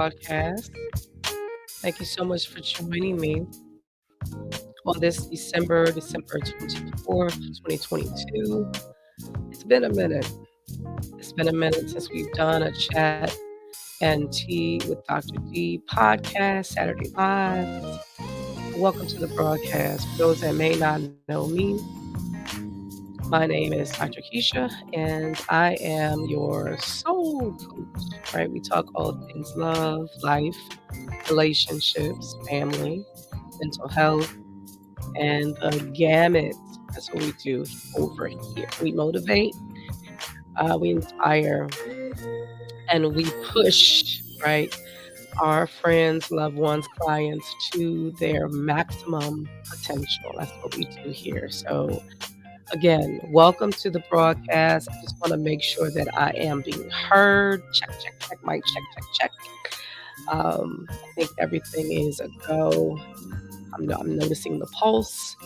broadcast. Thank you so much for joining me on this December 24th, 2022. It's been a minute. It's been a minute since we've done a chat and tea with Dr. D podcast, Saturday Lives. Welcome to the broadcast. For those that may not know me, my name is Dr. Keisha, and I am your soul coach, right? We talk all things love, life, relationships, family, mental health, and the gamut. That's what we do over here. We motivate, we inspire, and we push, right? Our friends, loved ones, clients to their maximum potential. That's what we do here. So, again, welcome to the broadcast. I just want to make sure that I am being heard. Check, check, check, mic, check, check, check. I think everything is a go. I'm noticing the pulse,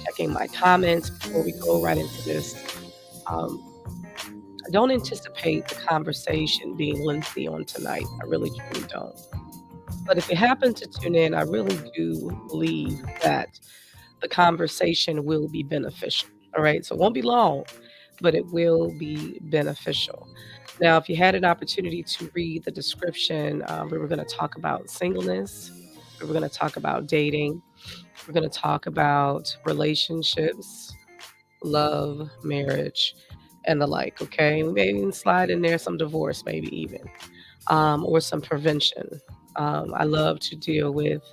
checking my comments before we go right into this. Um, I don't anticipate the conversation being lengthy on tonight. I really truly don't. But if you happen to tune in, I really do believe that the conversation will be beneficial. All right. So it won't be long, but it will be beneficial. Now, if you had an opportunity to read the description, we were going to talk about singleness. We were going to talk about dating. We're going to talk about relationships, love, marriage, and the like. Okay. We may even slide in there some divorce, maybe even, or some prevention. I love to deal with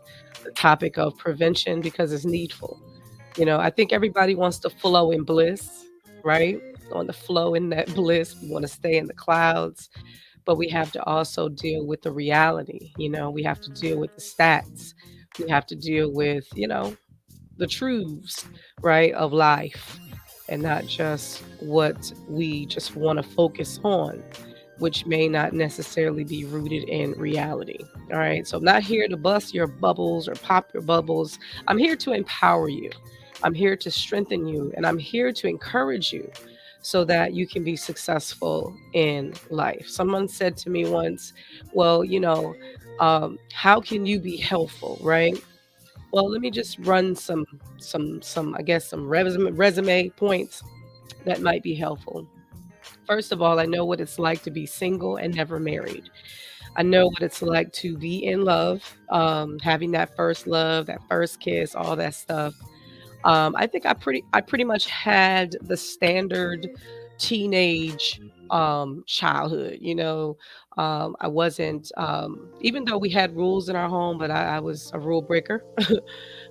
the topic of prevention because it's needful. I think everybody wants to flow in bliss, right? On the flow in that bliss, we want to stay in the clouds, but we have to also deal with the reality. We have to deal with the stats. We have to deal with, the truths, right, of life and not just what we just want to focus on, which may not necessarily be rooted in reality. All right. So I'm not here to bust your bubbles or pop your bubbles. I'm here to empower you. I'm here to strengthen you and I'm here to encourage you so that you can be successful in life. Someone said to me once, well, how can you be helpful, right? Well, let me just run some I guess some resume points that might be helpful. First of all, I know what it's like to be single and never married. I know what it's like to be in love, having that first love, that first kiss, all that stuff. I think I pretty much had the standard teenage childhood. I wasn't even though we had rules in our home, but I was a rule breaker.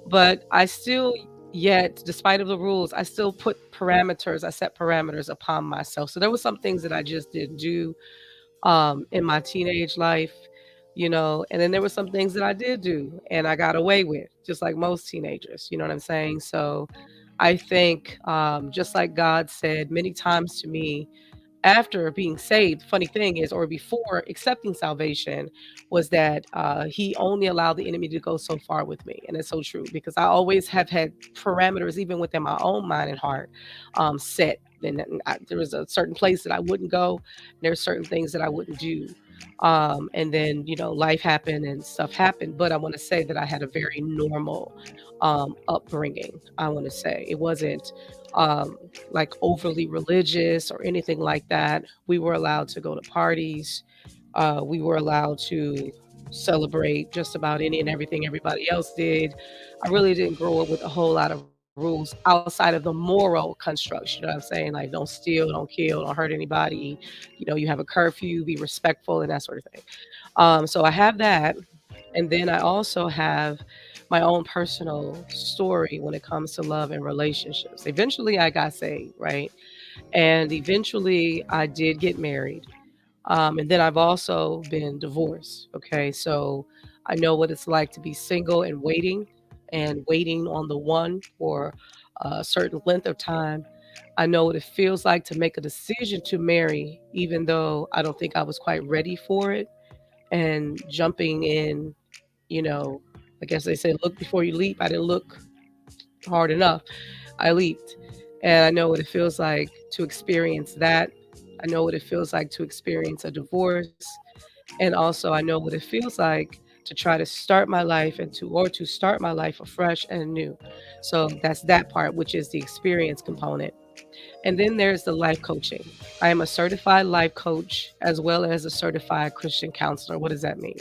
But I still yet, despite of the rules, I still put parameters. I set parameters upon myself. So there were some things that I just didn't do in my teenage life, and then there were some things that I did do and I got away with, just like most teenagers, you know what I'm saying? So I think, just like God said many times to me, after being saved, funny thing is, or before accepting salvation, was that he only allowed the enemy to go so far with me. And it's so true because I always have had parameters, even within my own mind and heart, set. And there was a certain place that I wouldn't go. There's certain things that I wouldn't do. And then, life happened and stuff happened. But I want to say that I had a very normal upbringing. I want to say it wasn't um, like overly religious or anything like that. We were allowed to go to parties. We were allowed to celebrate just about any and everything everybody else did. I really didn't grow up with a whole lot of rules outside of the moral construction. You know what I'm saying? Like, don't steal, don't kill, don't hurt anybody. You have a curfew, be respectful, and that sort of thing. So I have that. And then I also have my own personal story when it comes to love and relationships. Eventually, I got saved, right? And eventually, I did get married. And then I've also been divorced. Okay. So I know what it's like to be single and waiting on the one for a certain length of time. I know what it feels like to make a decision to marry, even though I don't think I was quite ready for it. And jumping in, you know, I guess they say, look before you leap. I didn't look hard enough. I leaped. And I know what it feels like to experience that. I know what it feels like to experience a divorce. And also, I know what it feels like to try to start my life and to start my life afresh and new. So that's that part, which is the experience component. And then there's the life coaching. I am a certified life coach as well as a certified Christian counselor. What does that mean?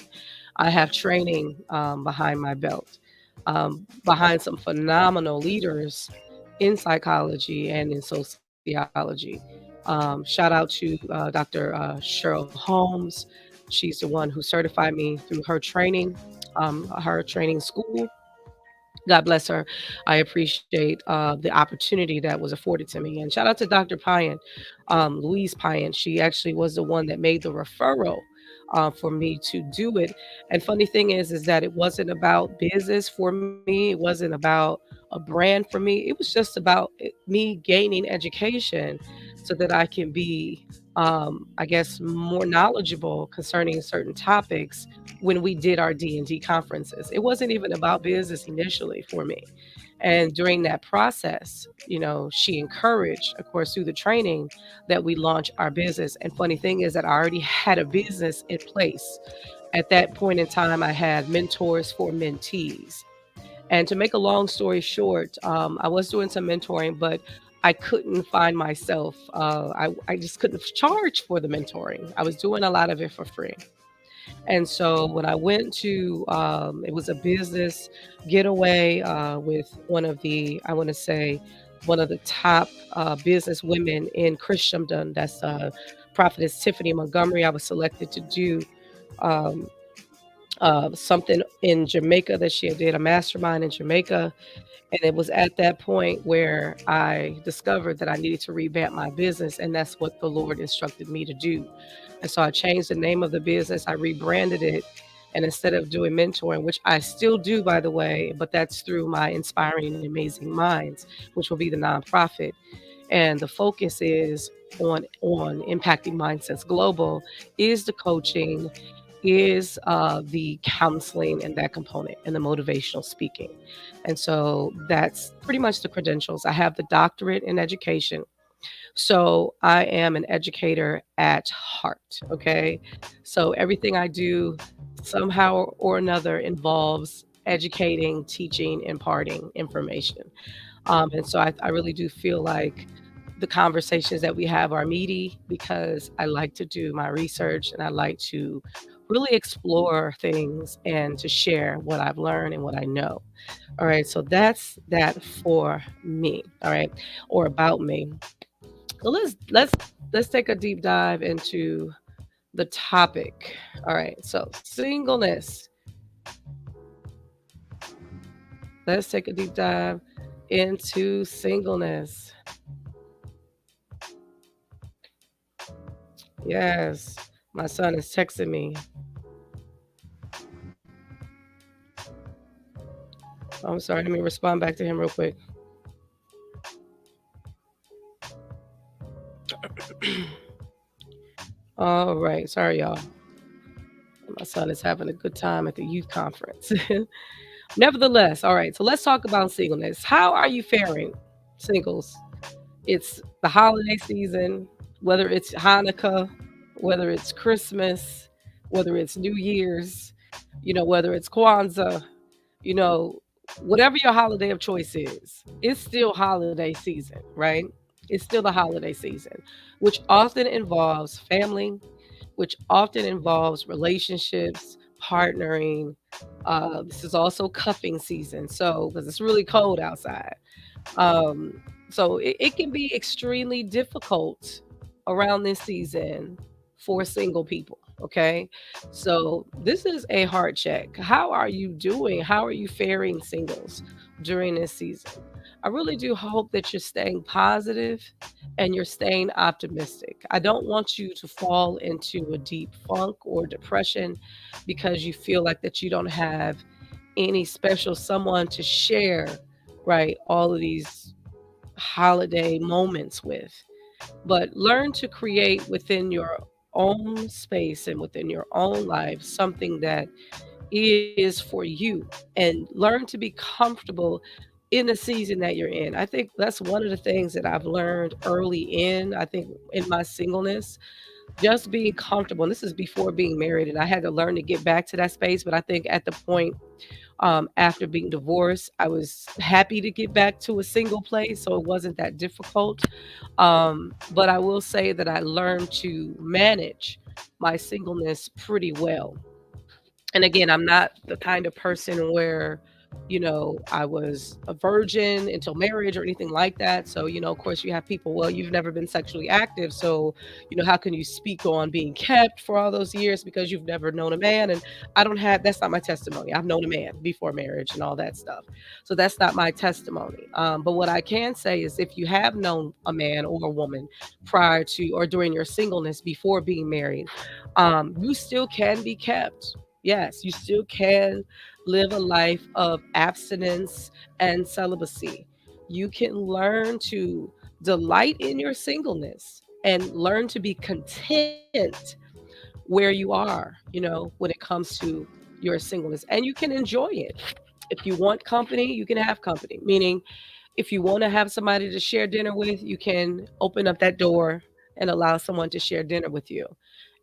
I have training behind my belt, behind some phenomenal leaders in psychology and in sociology. Shout out to Dr. Cheryl Holmes. She's the one who certified me through her training school. God bless her. I appreciate the opportunity that was afforded to me. And shout out to Dr. Pyan, Louise Pyan. She actually was the one that made the referral for me to do it. And funny thing is that it wasn't about business for me. It wasn't about a brand for me. It was just about me gaining education so that I can be, I guess, more knowledgeable concerning certain topics when we did our D&D conferences. It wasn't even about business initially for me. And during that process, she encouraged, of course, through the training that we launch our business. And funny thing is that I already had a business in place. At that point in time, I had mentors for mentees. And to make a long story short, I was doing some mentoring, but I couldn't find myself. I just couldn't charge for the mentoring. I was doing a lot of it for free. And so when I went to, it was a business getaway with one of the, I want to say, one of the top business women in Christendom. That's Prophetess Tiffany Montgomery. I was selected to do um, something in Jamaica that she did a mastermind in Jamaica. And it was at that point where I discovered that I needed to revamp my business. And that's what the Lord instructed me to do. And so I changed the name of the business, I rebranded it. And instead of doing mentoring, which I still do, by the way, but that's through my Inspiring and Amazing Minds, which will be the nonprofit. And the focus is on impacting mindsets global, is the coaching, is the counseling and that component and the motivational speaking. And so that's pretty much the credentials. I have the doctorate in education. So I am an educator at heart. Okay. So everything I do somehow or another involves educating, teaching, imparting information. And so I really do feel like the conversations that we have are meaty because I like to do my research and I like to really explore things and to share what I've learned and what I know. All right, so that's that for me. All right, or about me. So let's take a deep dive into the topic. All right, so singleness. Let's take a deep dive into singleness. Yes, my son is texting me. I'm sorry, let me respond back to him real quick. All right, sorry, y'all. My son is having a good time at the youth conference. Nevertheless, all right, so let's talk about singleness. How are you faring, singles? It's the holiday season, whether it's Hanukkah, whether it's Christmas, whether it's New Year's, whether it's Kwanzaa, you know, whatever your holiday of choice is, it's still holiday season, right? It's still the holiday season, which often involves family, which often involves relationships, partnering. This is also cuffing season, so because it's really cold outside. So it can be extremely difficult around this season for single people. Okay. So this is a heart check. How are you doing? How are you faring, singles, during this season? I really do hope that you're staying positive and you're staying optimistic. I don't want you to fall into a deep funk or depression because you feel like that you don't have any special someone to share, right, all of these holiday moments with. But learn to create within your own space and within your own life something that is for you, and learn to be comfortable in the season that you're in. I think that's one of the things that I've learned early in, I think, in my singleness. just being comfortable. And this is before being married, and I had to learn to get back to that space. But I think at the point after being divorced, I was happy to get back to a single place, so it wasn't that difficult. But I will say that I learned to manage my singleness pretty well. And again, I'm not the kind of person where, I was a virgin until marriage or anything like that. So, of course, you have people, well, you've never been sexually active. So, how can you speak on being kept for all those years because you've never known a man? And I don't have, that's not my testimony. I've known a man before marriage and all that stuff. So that's not my testimony. But what I can say is if you have known a man or a woman prior to or during your singleness before being married, you still can be kept. Yes, you still can live a life of abstinence and celibacy. You can learn to delight in your singleness and learn to be content where you are, when it comes to your singleness. And you can enjoy it. If you want company, you can have company, meaning if you want to have somebody to share dinner with, you can open up that door and allow someone to share dinner with you.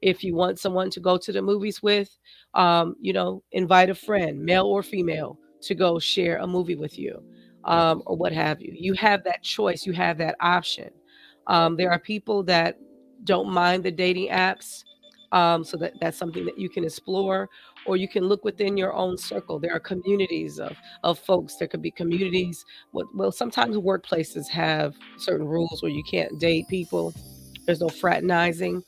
If you want someone to go to the movies with, invite a friend, male or female, to go share a movie with you, or what have you. You have that choice, you have that option. There are people that don't mind the dating apps, so that's something that you can explore, or you can look within your own circle. There are communities of folks. There could be communities. Well, sometimes workplaces have certain rules where you can't date people. There's no fraternizing.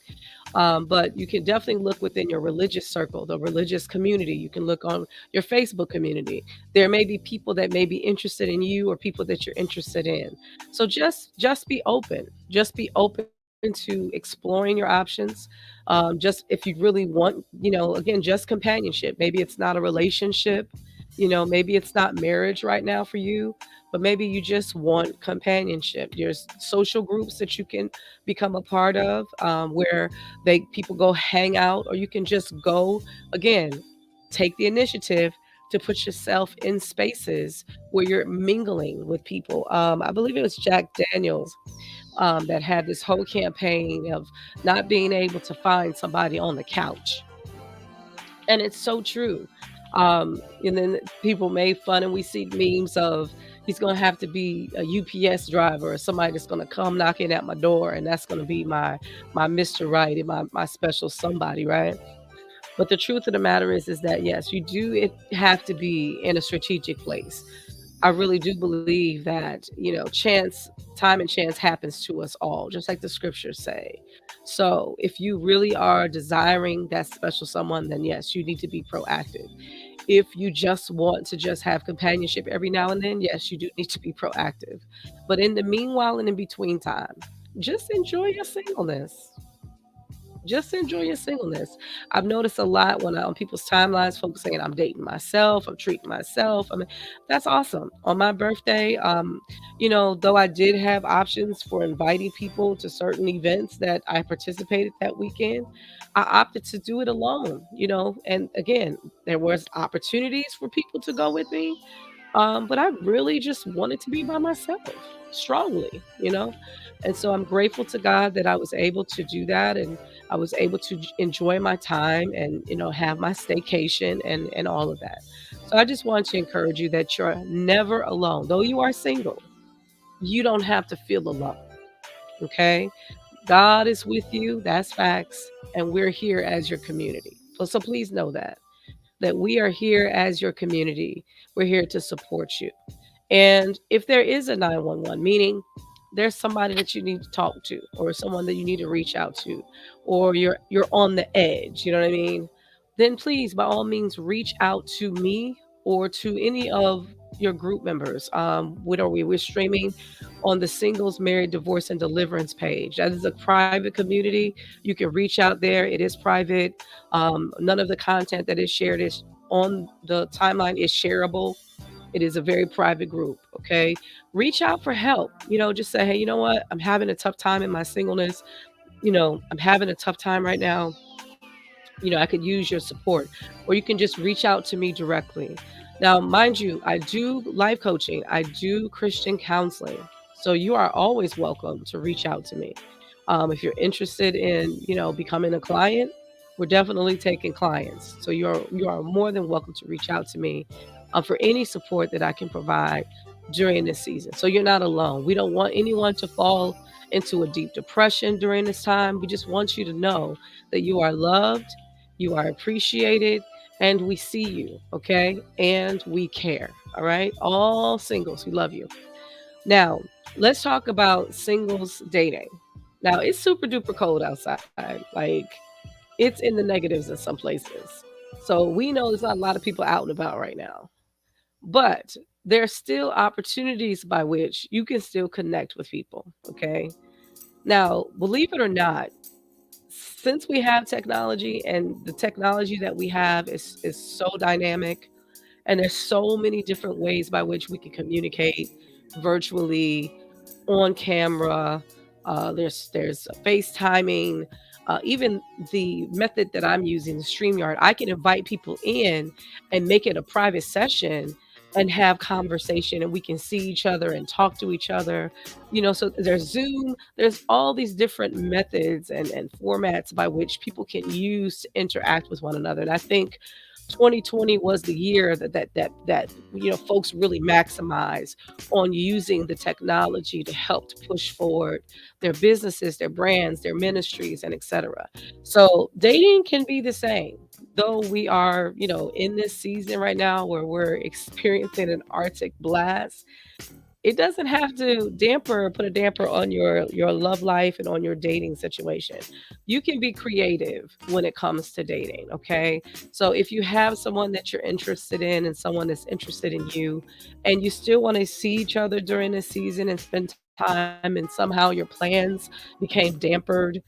But you can definitely look within your religious circle, the religious community. You can look on your Facebook community. There may be people that may be interested in you or people that you're interested in. So just be open. Just be open to exploring your options. Just if you really want, again, just companionship. Maybe it's not a relationship. Maybe it's not marriage right now for you, but maybe you just want companionship. There's social groups that you can become a part of, where they people go hang out, or you can just go, again, take the initiative to put yourself in spaces where you're mingling with people. I believe it was Jack Daniels, that had this whole campaign of not being able to find somebody on the couch. And it's so true. And then people made fun, and we see memes of he's going to have to be a UPS driver or somebody that's going to come knocking at my door, and that's going to be my Mr. Right and my special somebody, right? But the truth of the matter is that yes, you do have to be in a strategic place. I really do believe that, chance, time and chance happens to us all, just like the scriptures say. So if you really are desiring that special someone, then yes, you need to be proactive. If you just want to just have companionship every now and then, yes, you do need to be proactive. But in the meanwhile and in between time, just enjoy your singleness. Just enjoy your singleness. I've noticed a lot when on people's timelines, folks saying, "I'm dating myself, I'm treating myself." I mean, that's awesome. On my birthday, though I did have options for inviting people to certain events that I participated that weekend, I opted to do it alone. And again, there was opportunities for people to go with me, but I really just wanted to be by myself strongly, And so I'm grateful to God that I was able to do that, and I was able to enjoy my time and, have my staycation and all of that. So I just want to encourage you that you're never alone. Though you are single, you don't have to feel alone. Okay? God is with you. That's facts. And we're here as your community. So please know that we are here as your community. We're here to support you. And if there is a 911, meaning there's somebody that you need to talk to or someone that you need to reach out to, or you're on the edge, you know what I mean? Then please, by all means, reach out to me or to any of your group members. What are we? We're streaming on the Singles, Married, Divorce, and Deliverance page. That is a private community. You can reach out there. It is private. None of the content that is shared is on the timeline is shareable. It is a very private group, okay? Reach out for help. Just say, hey, you know what? I'm having a tough time in my singleness. I'm having a tough time right now. I could use your support. Or you can just reach out to me directly. Now, mind you, I do life coaching, I do Christian counseling. So you are always welcome to reach out to me. If you're interested in, becoming a client, we're definitely taking clients. So you are more than welcome to reach out to me for any support that I can provide during this season. So you're not alone. We don't want anyone to fall into a deep depression during this time. We just want you to know that you are loved, you are appreciated, and we see you, okay? And we care, all right? All singles, we love you. Now, let's talk about singles dating. Now, it's super duper cold outside. Like, it's in the negatives in some places. So we know there's not a lot of people out and about right now. But there's still opportunities by which you can still connect with people, okay? Now, believe it or not, since we have technology and the technology that we have is so dynamic, and there's so many different ways by which we can communicate virtually, on camera. There's FaceTiming. Even the method that I'm using, the StreamYard, I can invite people in and make it a private session and have conversation, and we can see each other and talk to each other. So there's Zoom, there's all these different methods and formats by which people can use to interact with one another. And I think 2020 was the year that folks really maximize on using the technology to help to push forward their businesses, their brands, their ministries, and etc. So dating can be the same. Though we are, in this season right now where we're experiencing an Arctic blast, it doesn't have to put a damper on your love life and on your dating situation. You can be creative when it comes to dating, okay? So if you have someone that you're interested in and someone that's interested in you, and you still want to see each other during this season and spend time, and somehow your plans became dampered,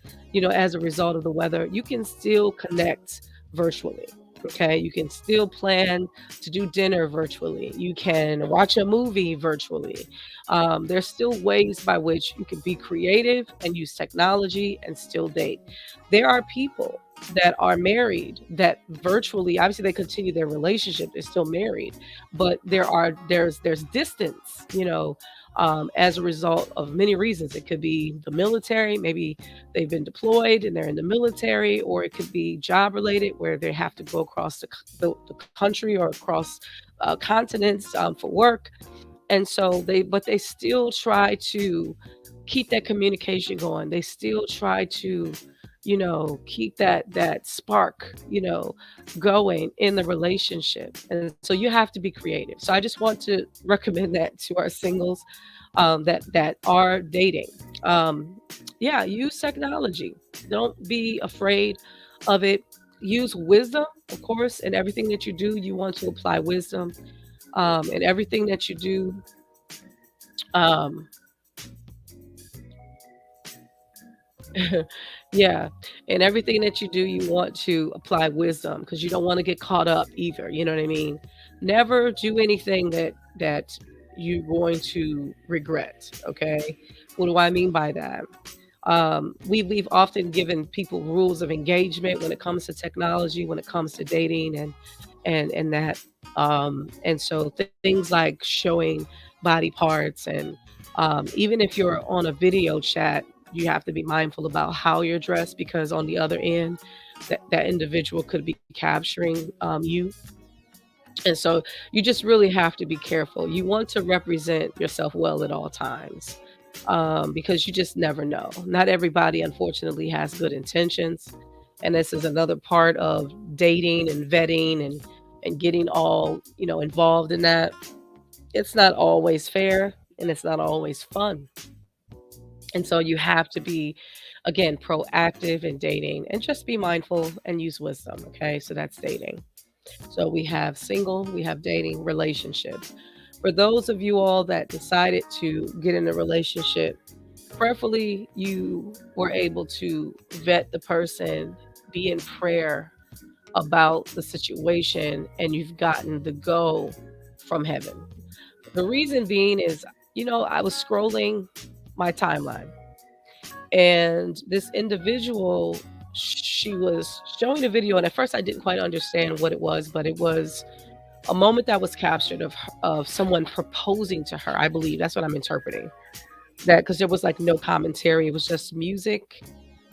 as a result of the weather, you can still connect virtually. Okay, you can still plan to do dinner virtually. You can watch a movie virtually. There's still ways by which you can be creative and use technology and still date. There are people that are married that virtually, obviously, they continue their relationship. They're still married, but there's distance. As a result of many reasons. It could be the military, maybe they've been deployed and they're in the military, or it could be job related where they have to go across the country or across continents for work. And so but they still try to keep that communication going. They still try to, keep that spark, going in the relationship. And so you have to be creative. So I just want to recommend that to our singles that are dating. Yeah, use technology. Don't be afraid of it. Use wisdom, of course, in everything that you do. You want to apply wisdom in everything that you do. Um, yeah, and everything that you do, you want to apply wisdom because you don't want to get caught up either. You know what I mean? Never do anything that you're going to regret. Okay, what do I mean by that? We've often given people rules of engagement when it comes to technology, when it comes to dating, and that. And so things like showing body parts, and even if you're on a video chat, you have to be mindful about how you're dressed because on the other end, that individual could be capturing you. And so you just really have to be careful. You want to represent yourself well at all times because you just never know. Not everybody, unfortunately, has good intentions. And this is another part of dating and vetting and getting all, involved in that. It's not always fair and it's not always fun. And so you have to be, again, proactive in dating and just be mindful and use wisdom. Okay. So that's dating. So we have single, we have dating, relationships. For those of you all that decided to get in a relationship, prayerfully you were able to vet the person, be in prayer about the situation, and you've gotten the go from heaven. The reason being is, I was scrolling my timeline, and this individual, she was showing a video, and at first I didn't quite understand what it was, but it was a moment that was captured of someone proposing to her. I believe that's what I'm interpreting. that because there was like no commentary, it was just music.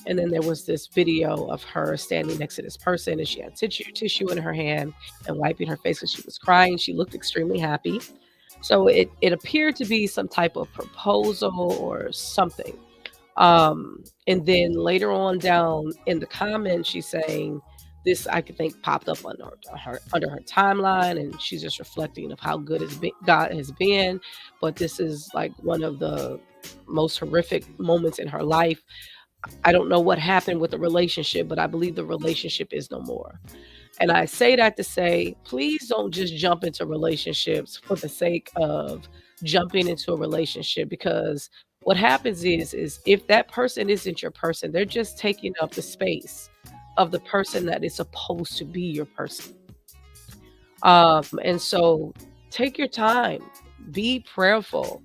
And then there was this video of her standing next to this person, and she had tissue in her hand and wiping her face because she was crying. She looked extremely happy. So it appeared to be some type of proposal or something. And then later on down in the comments, she's saying this I could think popped up under her timeline, and she's just reflecting of how good God has been. But this is like one of the most horrific moments in her life. I don't know what happened with the relationship, but I believe the relationship is no more. And I say that to say, please don't just jump into relationships for the sake of jumping into a relationship, because what happens is if that person isn't your person, they're just taking up the space of the person that is supposed to be your person. And so take your time, be prayerful,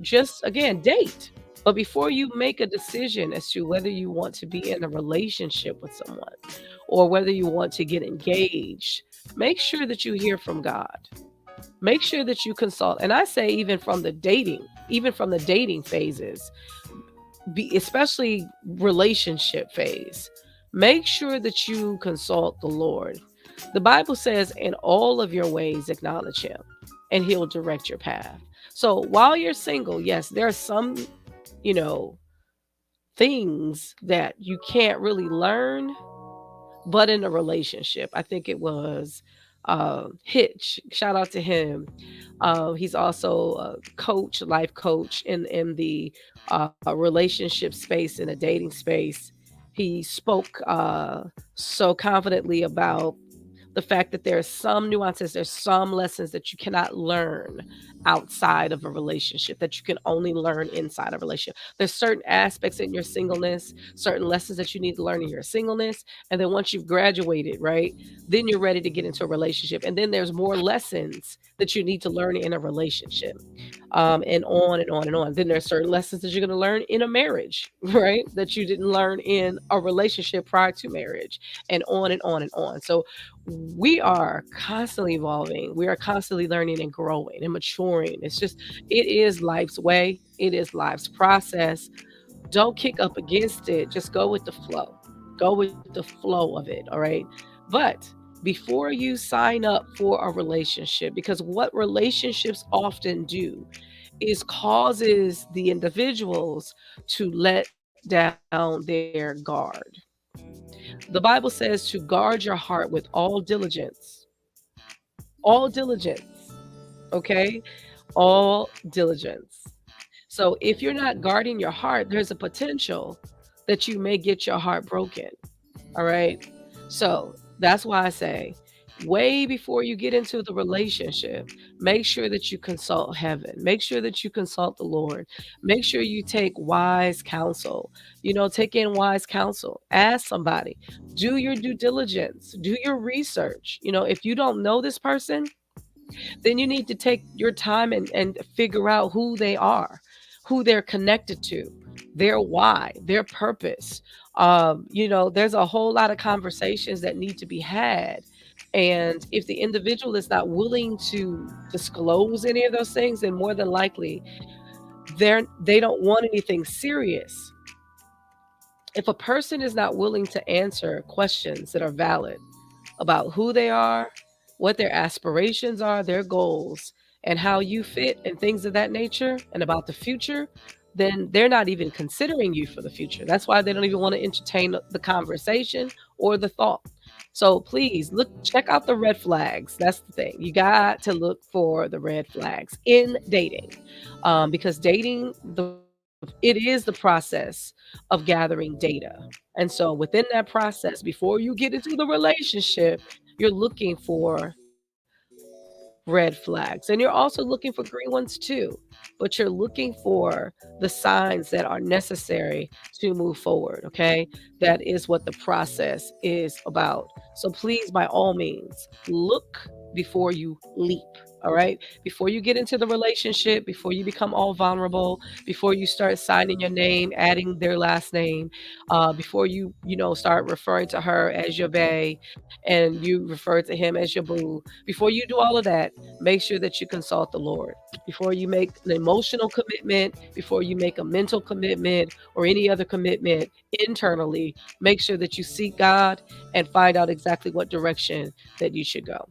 just again, date. But before you make a decision as to whether you want to be in a relationship with someone or whether you want to get engaged, make sure that you hear from God. Make sure that you consult. And I say even from the dating phases, especially relationship phase, make sure that you consult the Lord. The Bible says, in all of your ways, acknowledge him, and he'll direct your path. So while you're single, yes, there are some, you know, things that you can't really learn, but in a relationship, I think it was Hitch. Shout out to him. He's also a coach, life coach in the relationship space, in a dating space. He spoke so confidently about the fact that there are some nuances, there's some lessons that you cannot learn outside of a relationship, that you can only learn inside a relationship. There's certain aspects in your singleness, certain lessons that you need to learn in your singleness. And then once you've graduated, right, then you're ready to get into a relationship. And then there's more lessons that you need to learn in a relationship, and on and on and on. Then there's certain lessons that you're going to learn in a marriage, right, that you didn't learn in a relationship prior to marriage, and on and on and on. So we are constantly evolving. We are constantly learning and growing and maturing. It is life's way. It is life's process. Don't kick up against it. Just go with the flow. Go with the flow of it. All right. But before you sign up for a relationship, because what relationships often do is causes the individuals to let down their guard. The Bible says to guard your heart with all diligence, okay? All diligence. So if you're not guarding your heart, there's a potential that you may get your heart broken. All right. So that's why I say, way before you get into the relationship, make sure that you consult heaven. Make sure that you consult the Lord. Make sure you take wise counsel. Take in wise counsel. Ask somebody. Do your due diligence. Do your research. If you don't know this person, then you need to take your time and figure out who they are, who they're connected to, their why, their purpose. There's a whole lot of conversations that need to be had. And if the individual is not willing to disclose any of those things, then more than likely they don't want anything serious. If a person is not willing to answer questions that are valid about who they are, what their aspirations are, their goals, and how you fit, and things of that nature, and about the future, then they're not even considering you for the future. That's why they don't even want to entertain the conversation or the thought. So please check out the red flags. That's the thing. You got to look for the red flags in dating, because it is the process of gathering data. And so within that process, before you get into the relationship, you're looking for red flags. And you're also looking for green ones too. But you're looking for the signs that are necessary to move forward. Okay. That is what the process is about. So please, by all means, look before you leap. All right. Before you get into the relationship, before you become all vulnerable, before you start signing your name, adding their last name, before you start referring to her as your bae and you refer to him as your boo, before you do all of that, make sure that you consult the Lord. Before you make an emotional commitment, before you make a mental commitment or any other commitment internally, make sure that you seek God and find out exactly what direction that you should go.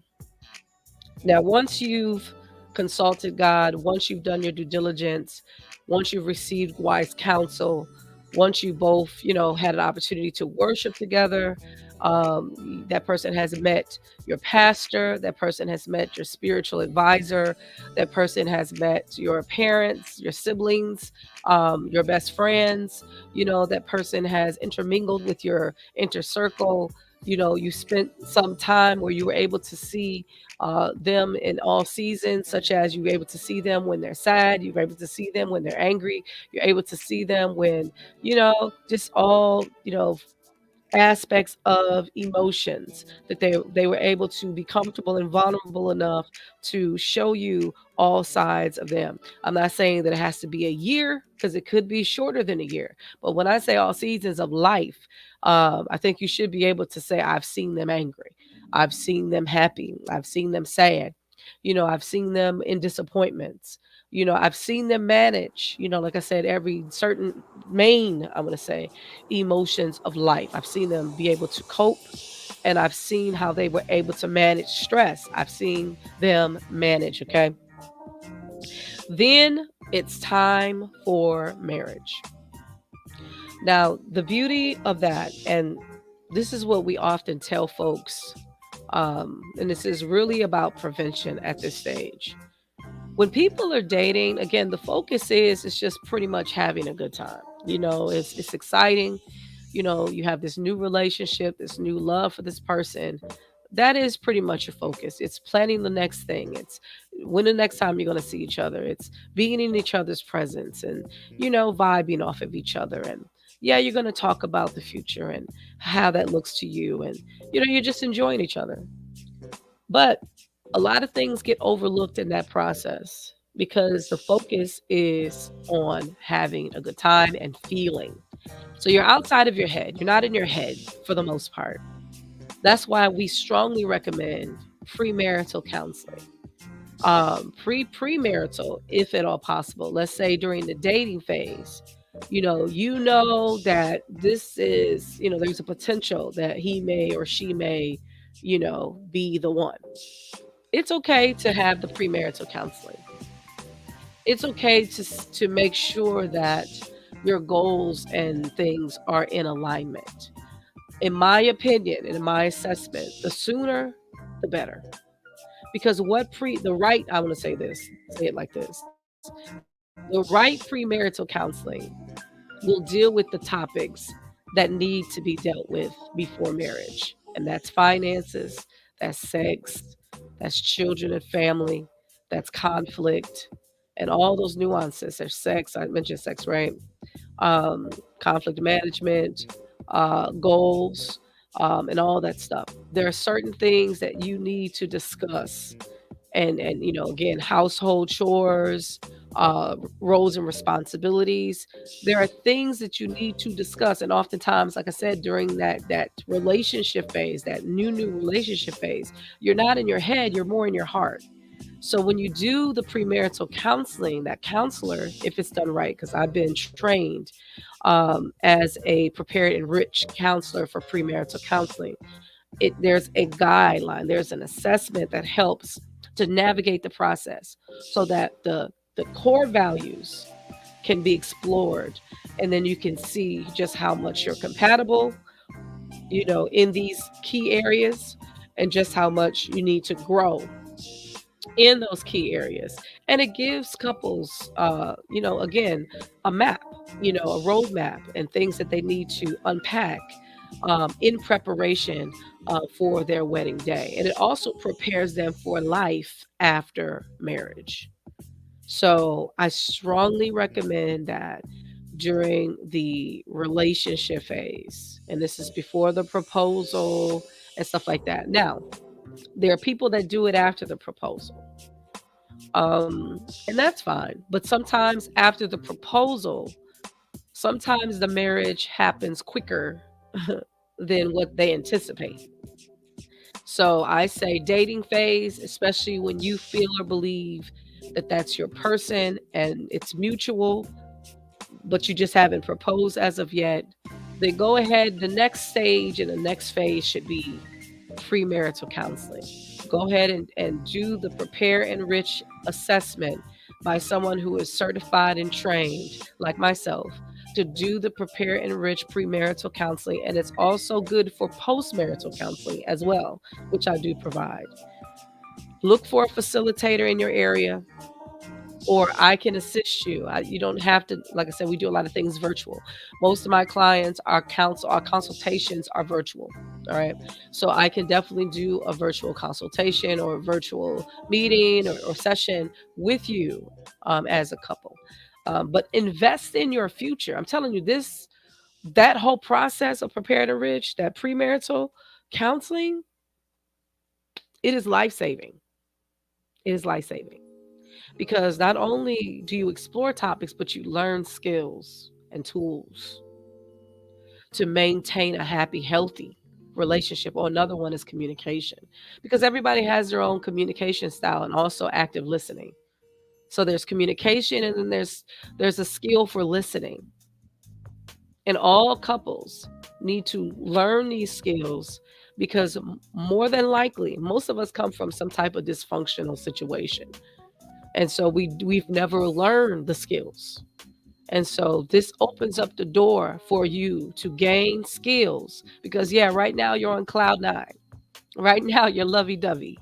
Now, once you've consulted God, once you've done your due diligence, once you've received wise counsel, once you both had an opportunity to worship together, that person has met your pastor, that person has met your spiritual advisor, that person has met your parents, your siblings, your best friends, that person has intermingled with your inner circle. You spent some time where you were able to see them in all seasons, such as you were able to see them when they're sad, you were able to see them when they're angry, you're able to see them when just all aspects of emotions that they were able to be comfortable and vulnerable enough to show you all sides of them. I'm not saying that it has to be a year because it could be shorter than a year. But when I say all seasons of life, I think you should be able to say, I've seen them angry. I've seen them happy. I've seen them sad. I've seen them in disappointments. I've seen them manage, like I said, every certain main, I'm going to say, emotions of life. I've seen them be able to cope, and I've seen how they were able to manage stress. I've seen them manage, okay? Then it's time for marriage. Now, the beauty of that, and this is what we often tell folks, and this is really about prevention at this stage. When people are dating, again, the focus is it's just pretty much having a good time. It's exciting. You have this new relationship, this new love for this person. That is pretty much your focus. It's planning the next thing. It's when the next time you're going to see each other. It's being in each other's presence and vibing off of each other. And yeah, you're going to talk about the future and how that looks to you. And you're just enjoying each other. But a lot of things get overlooked in that process because the focus is on having a good time and feeling. So you're outside of your head. You're not in your head for the most part. That's why we strongly recommend premarital counseling. Premarital, if at all possible. Let's say during the dating phase, you know that this is there's a potential that he may or she may be the one. It's okay to have the premarital counseling. It's okay to make sure that your goals and things are in alignment. In my opinion and in my assessment, the sooner the better. Because the right, I want to say it like this. The right premarital counseling will deal with the topics that need to be dealt with before marriage. And that's finances, that's sex, that's children and family, that's conflict, and all those nuances. There's sex, I mentioned sex, right? um, Conflict management, goals, and all that stuff. There are certain things that you need to discuss, and again, household chores, roles and responsibilities. There are things that you need to discuss, and oftentimes, like I said, during that relationship phase, that new relationship phase, you're not in your head, you're more in your heart. So when you do the premarital counseling, that counselor, if it's done right, because I've been trained as a prepared and rich counselor for premarital counseling, there's a guideline, there's an assessment that helps to navigate the process so that the core values can be explored, and then you can see just how much you're compatible in these key areas, and just how much you need to grow in those key areas. And it gives couples, again, a map, a roadmap, and things that they need to unpack in preparation for their wedding day. And it also prepares them for life after marriage. So I strongly recommend that during the relationship phase, and this is before the proposal and stuff like that. Now, there are people that do it after the proposal. And that's fine. But sometimes after the proposal, sometimes the marriage happens quicker than what they anticipate. So I say dating phase, especially when you feel or believe that that's your person and it's mutual, but you just haven't proposed as of yet, then go ahead. The next stage and the next phase should be premarital counseling. Go ahead and do the prepare enrich assessment by someone who is certified and trained, like myself, to do the prepare enrich premarital counseling. And it's also good for postmarital counseling as well, which I do provide. Look for a facilitator in your area, or I can assist you. You don't have to, like I said, we do a lot of things virtual. Most of my clients, our consultations are virtual. All right. So I can definitely do a virtual consultation or a virtual meeting or session with you as a couple. But invest in your future. I'm telling you, that whole process of prepare to rich, that premarital counseling, it is life saving. It is life saving. Because not only do you explore topics, but you learn skills and tools to maintain a happy, healthy relationship. Or another one is communication, because everybody has their own communication style and also active listening. So there's communication, and then there's a skill for listening. And all couples need to learn these skills because more than likely, most of us come from some type of dysfunctional situation. And so we've never learned the skills. And so this opens up the door for you to gain skills because yeah, right now you're on cloud 9. Right now you're lovey-dovey.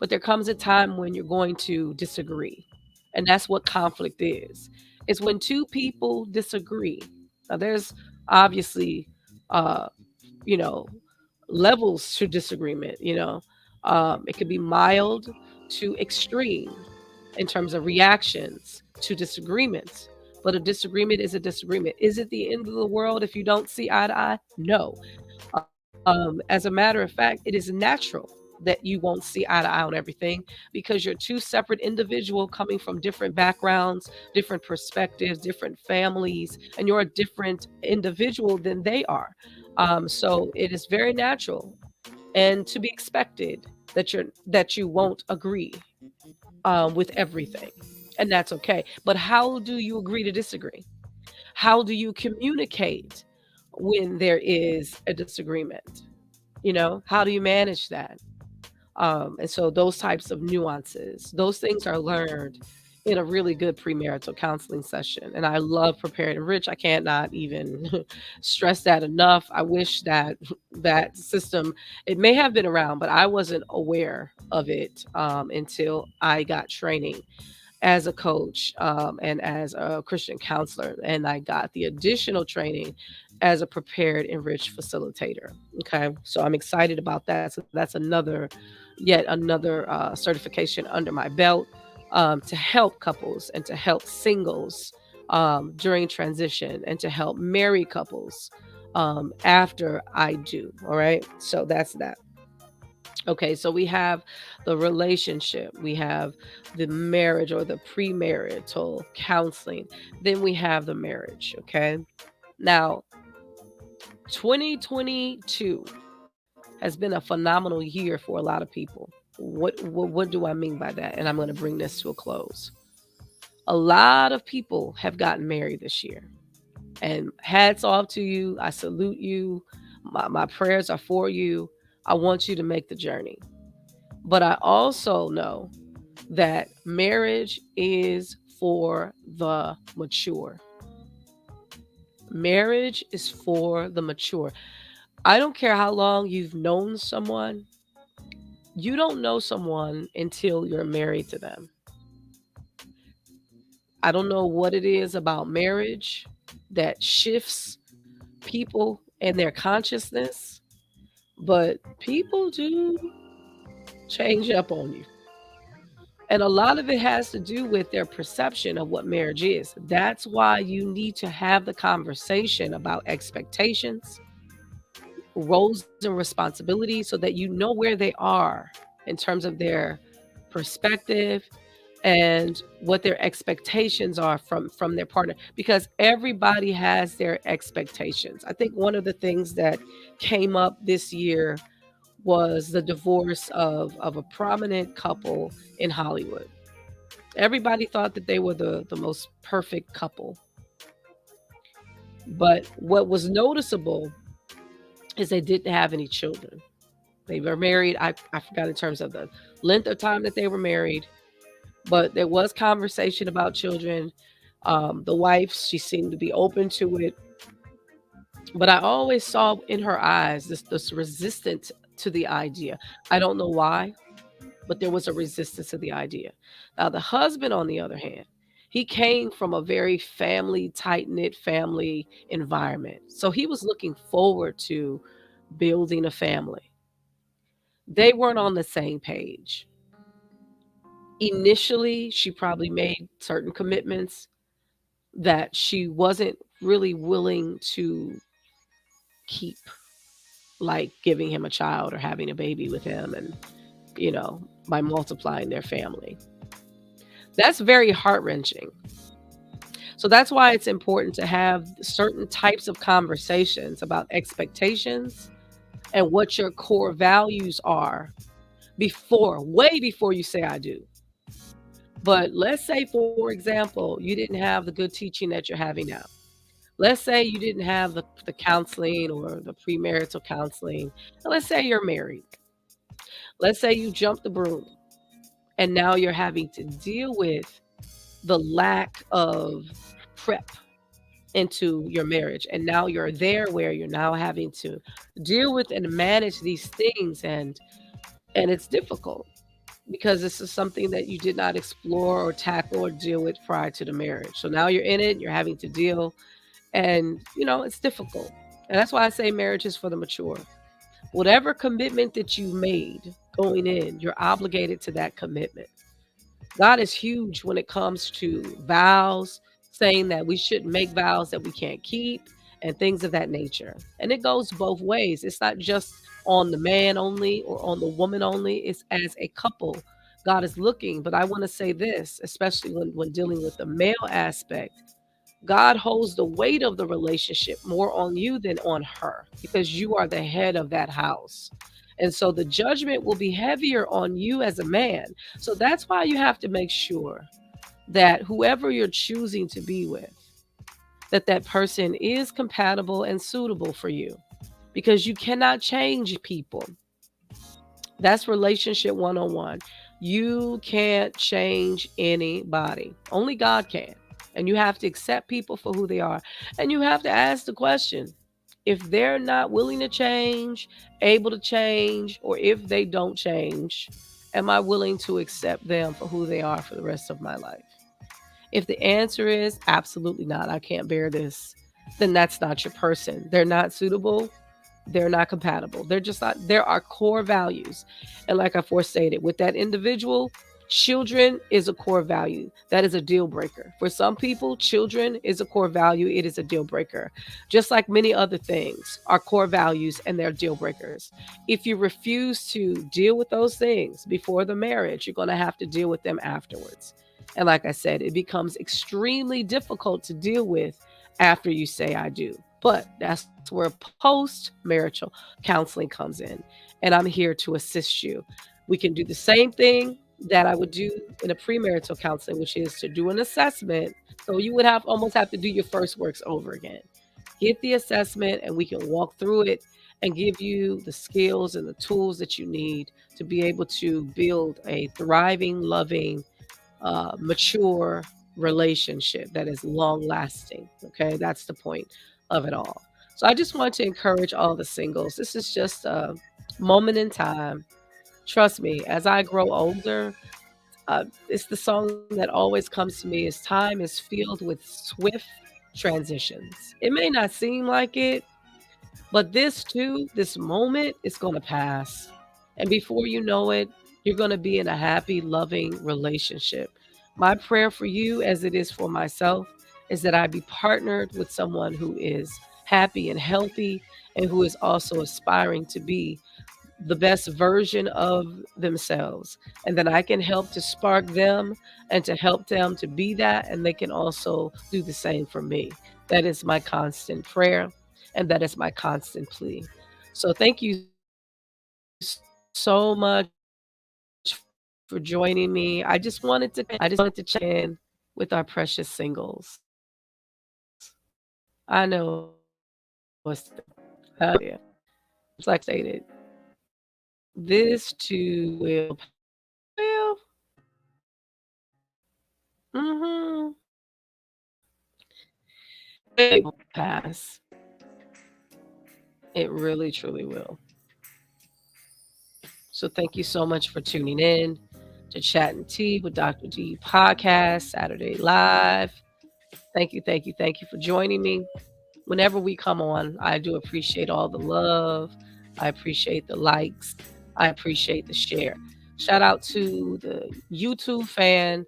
But there comes a time when you're going to disagree. And that's what conflict is. It's when two people disagree. Now there's obviously uh you know levels to disagreement, it could be mild to extreme in terms of reactions to disagreements. But a disagreement is a disagreement. Is it the end of the world if you don't see eye to eye? No. As a matter of fact, it is natural that you won't see eye to eye on everything because you're two separate individuals coming from different backgrounds, different perspectives, different families, and you're a different individual than they are. So it is very natural and to be expected that you won't agree with everything, and that's okay. But how do you agree to disagree? How do you communicate when there is a disagreement? How do you manage that? And so those types of nuances, those things are learned in a really good premarital counseling session. And I love Prepared and Rich. I cannot even stress that enough. I wish that that system, it may have been around, but I wasn't aware of it until I got training as a coach and as a Christian counselor. And I got the additional training as a prepared enriched facilitator. Okay. So I'm excited about that. So that's yet another certification under my belt to help couples and to help singles during transition and to help married couples after I do. All right. So that's that. Okay, so we have the relationship, we have the marriage or the premarital counseling, then we have the marriage. Okay, now 2022 has been a phenomenal year for a lot of people. What do I mean by that? And I'm going to bring this to a close. A lot of people have gotten married this year, and hats off to you. I salute you. My prayers are for you. I want you to make the journey. But I also know that marriage is for the mature. Marriage is for the mature. I don't care how long you've known someone, you don't know someone until you're married to them. I don't know what it is about marriage that shifts people and their consciousness, but people do change up on you. And a lot of it has to do with their perception of what marriage is. That's why you need to have the conversation about expectations, roles, and responsibilities so that you know where they are in terms of their perspective and what their expectations are from their partner, because everybody has their expectations. I think one of the things that came up this year was the divorce of a prominent couple in Hollywood. Everybody thought that they were the most perfect couple. But what was noticeable is they didn't have any children. They were married. I forgot in terms of the length of time that they were married, but there was conversation about children. The wife, she seemed to be open to it, but I always saw in her eyes this resistance to the idea. I don't know why, but there was a resistance to the idea. Now, the husband, on the other hand, he came from a very family, tight knit family environment. So he was looking forward to building a family. They weren't on the same page. Initially, she probably made certain commitments that she wasn't really willing to keep, like giving him a child or having a baby with him and, by multiplying their family. That's very heart wrenching. So that's why it's important to have certain types of conversations about expectations and what your core values are way before you say I do. But let's say, for example, you didn't have the good teaching that you're having now. Let's say you didn't have the counseling or the premarital counseling. And let's say you're married. Let's say you jumped the broom and now you're having to deal with the lack of prep into your marriage. And now you're there where you're now having to deal with and manage these things, and it's difficult because this is something that you did not explore or tackle or deal with prior to the marriage. So now you're in it, you're having to deal, and it's difficult. And that's why I say marriage is for the mature. Whatever commitment that you made going in, you're obligated to that commitment. God is huge when it comes to vows, saying that we shouldn't make vows that we can't keep and things of that nature. And it goes both ways. It's not just on the man only or on the woman only, it's as a couple. God is looking. But I want to say this, especially when dealing with the male aspect. God holds the weight of the relationship more on you than on her because you are the head of that house. And so the judgment will be heavier on you as a man. So that's why you have to make sure that whoever you're choosing to be with, that person is compatible and suitable for you, because you cannot change people. That's relationship 101. You can't change anybody. Only God can. And you have to accept people for who they are. And you have to ask the question, if they're not willing to change, able to change, or if they don't change, am I willing to accept them for who they are for the rest of my life? If the answer is absolutely not, I can't bear this, then that's not your person. They're not suitable. They're not compatible. They're just not, there are core values. And like I forestated, with that individual, children is a core value. That is a deal breaker. For some people, children is a core value. It is a deal breaker. Just like many other things are core values and they're deal breakers. If you refuse to deal with those things before the marriage, you're going to have to deal with them afterwards. And like I said, it becomes extremely difficult to deal with after you say I do. But that's where post marital counseling comes in. And I'm here to assist you. We can do the same thing that I would do in a premarital counseling, which is to do an assessment. So you would almost have to do your first works over again. Get the assessment and we can walk through it and give you the skills and the tools that you need to be able to build a thriving, loving, mature relationship that is long lasting. Okay, that's the point of it all. So I just want to encourage all the singles. This is just a moment in time. Trust me, as I grow older, it's the song that always comes to me is time is filled with swift transitions. It may not seem like it, but this too, this moment is going to pass. And before you know it, you're going to be in a happy, loving relationship. My prayer for you, as it is for myself, is that I be partnered with someone who is happy and healthy and who is also aspiring to be the best version of themselves. And then I can help to spark them and to help them to be that. And they can also do the same for me. That is my constant prayer. And that is my constant plea. So thank you so much for joining me. I just wanted to check in with our precious singles. I know it's I know it's I'm like stated. This too will will mhm it will pass. It really truly will. So thank you so much for tuning in to Chat and Tea with Dr. D podcast Saturday live. Thank you for joining me. Whenever we come on, I do appreciate all the love. I appreciate the likes. I appreciate the share. Shout out to the YouTube fam.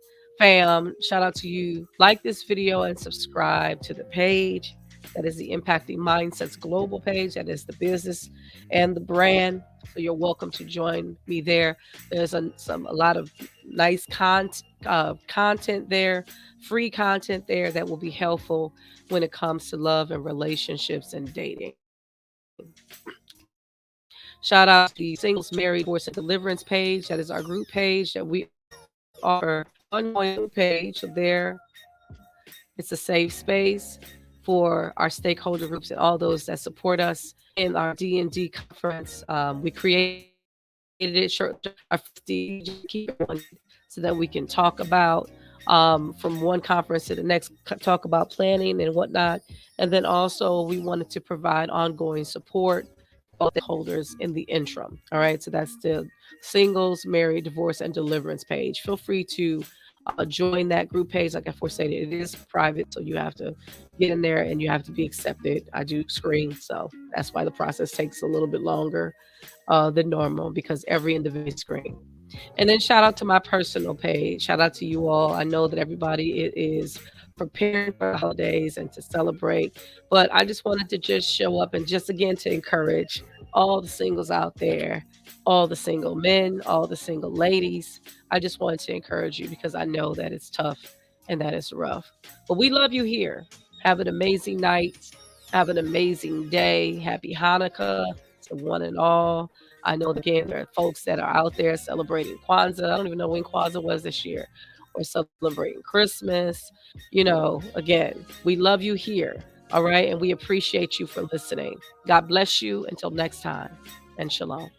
Shout out to you. Like this video and subscribe to the page. That is the Impacting Mindsets Global page. That is the business and the brand. So you're welcome to join me there. There's a lot of nice content there, free content there that will be helpful when it comes to love and relationships and dating. Shout out to the Singles, Married, Divorce, and Deliverance page. That is our group page that we offer ongoing page. So there, it's a safe space for our stakeholder groups and all those that support us in our D&D conference. We created it shortly our first D just to keep everyone so that we can talk about from one conference to the next, talk about planning and whatnot. And then also we wanted to provide ongoing support to all stakeholders in the interim. All right. So that's the Singles, Married, Divorce, and Deliverance page. Feel free to join that group page. Like I stated, it is private. So you have to get in there and you have to be accepted. I do screen. So that's why the process takes a little bit longer than normal because every individual screen. And then shout out to my personal page. Shout out to you all. I know that everybody is preparing for the holidays and to celebrate. But I just wanted to just show up and just again to encourage all the singles out there, all the single men, all the single ladies. I just wanted to encourage you because I know that it's tough and that it's rough. But we love you here. Have an amazing night. Have an amazing day. Happy Hanukkah to one and all. I know that again there are folks that are out there celebrating Kwanzaa. I don't even know when Kwanzaa was this year, or celebrating Christmas. Again, we love you here. All right. And we appreciate you for listening. God bless you. Until next time. And shalom.